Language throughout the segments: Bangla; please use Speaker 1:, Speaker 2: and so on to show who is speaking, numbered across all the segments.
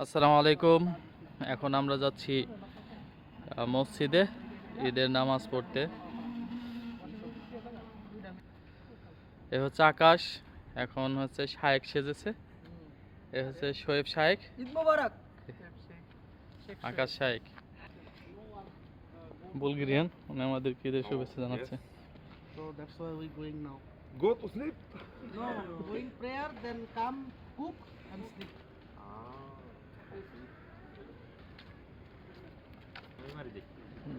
Speaker 1: আসসালামু আলাইকুম। এখন আমরা যাচ্ছি মসজিদে ঈদের নামাজ পড়তে। এ হচ্ছে আকাশ, এখন হচ্ছে শায়েক সেজেছে। এ হচ্ছে শোয়েব শায়েক,
Speaker 2: ঈদ মোবারক।
Speaker 1: আকাশ শায়েক বুলগেরিয়ান, উনি আমাদেরকে ঈদের শুভেচ্ছা জানাচ্ছে।
Speaker 2: So that's why we going now.
Speaker 3: Go to sleep.
Speaker 2: No, going prayer, then come cook and sleep.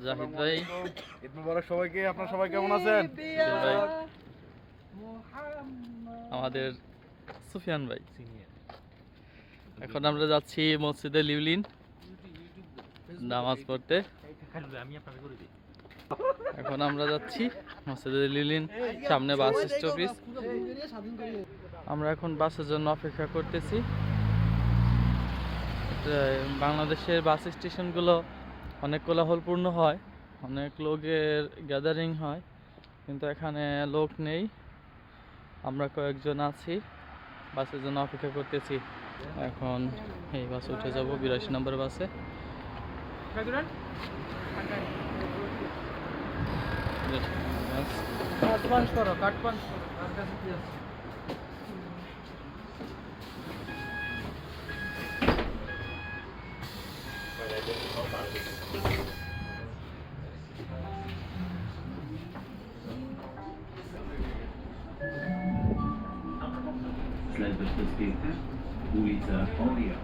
Speaker 1: Zahid ভাই,
Speaker 3: ঈদ মোবারক সবাইকে। আপনারা সবাই কেমন আছেন?
Speaker 1: ভাই, আমাদের সুফিয়ান ভাই। এখন আমরা যাচ্ছি মসজিদে লিউলিন নামাজ পড়তে। এখন আমরা যাচ্ছি মসজিদে লিউলিন, সামনে বাস স্টপেজ। আমরা এখন বাসের জন্য অপেক্ষা করতেছি। বাংলাদেশের বাস স্টেশনগুলো অনেক কোলাহলপূর্ণ হয়, অনেক লোকের গ্যাদারিং হয়, কিন্তু এখানে লোক নেই। আমরা কয়েকজন আছি, বাসের জন্য অপেক্ষা করতেছি। এখন এই বাসে উঠে যাব, 82 নম্বর বাসে।
Speaker 4: Следваща спирка улица Ория.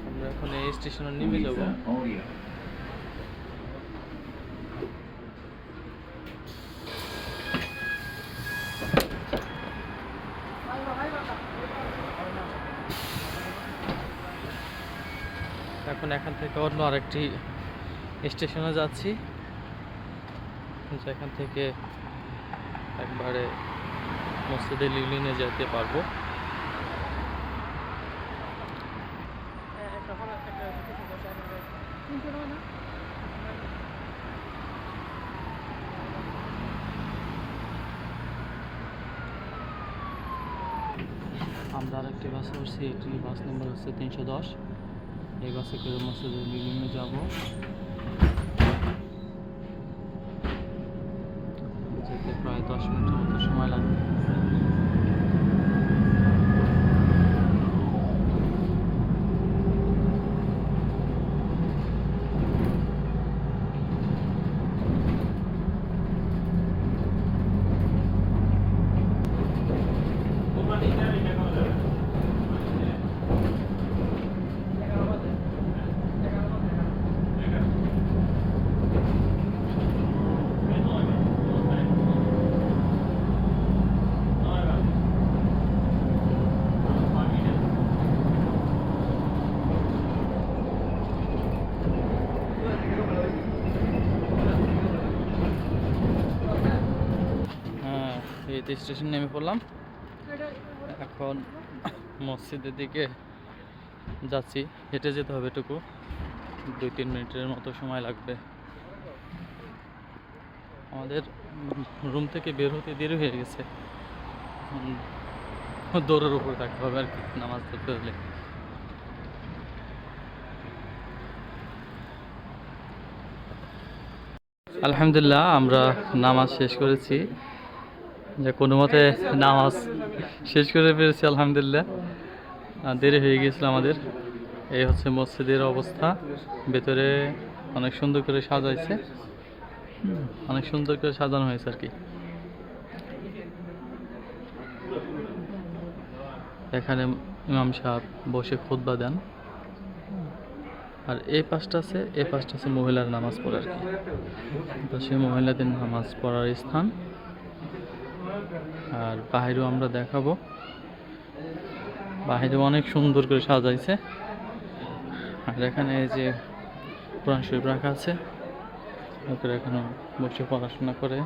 Speaker 1: আমরা এখন এই স্টেশনে নেমে যাব।
Speaker 4: Улица Ория.
Speaker 1: এখন এখান থেকে অন্য আরেকটি স্টেশনে যাচ্ছি, যেখান থেকে একবারে মসজিদে লিউলিনে যেতে পারবো। আমরা আরেকটি বাসে উঠছি, এটি বাস নম্বর হচ্ছে 310। এই বাসে করে মসজিদে লিউলিনে যাব। যেতে প্রায় 10 মিনিটের মতো সময় লাগবে। হ্যাঁ, এই তো স্টেশন নেমে পড়লাম। এখন মসজিদের দিকে যাচ্ছি, হেঁটে যেতে হবে এটুকু, 2-3 মিনিটের মতো সময় লাগবে। আমাদের রুম থেকে বের হতে দেরি হয়ে গেছে, দৌড়ের উপরে থাকতে হবে আর কি নামাজ পড়তে হলে। আলহামদুলিল্লাহ, আমরা নামাজ শেষ করেছি, যে কোনো মতে নামাজ শেষ করে পেরেছি আলহামদুলিল্লাহ। দেরি হয়ে গিয়েছিল আমাদের। এই হচ্ছে মসজিদের অবস্থা, ভেতরে অনেক সুন্দর করে সাজাইছে, অনেক সুন্দর করে সাজানো হয়েছে আর কি। এখানে ইমাম সাহেব বসে খুতবা দেন, আর এই পাশটা আছে মহিলার নামাজ পড়ার কি, পাশে মহিলাদের নামাজ পড়ার স্থান। আর বাহিরেও আমরা দেখাবো, বাহিরে অনেক সুন্দর করে সাজাইছে। আর এখানে এই যে কোরআন শরীফ রাখা আছে, লোকেরা এখনো বসে পড়াশোনা করে।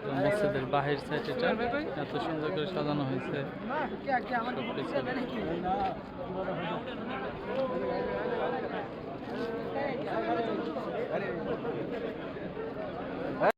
Speaker 1: তো মসজিদের বাহির সাইড এটা এত সুন্দর করে সাজানো হয়েছে সবকিছু।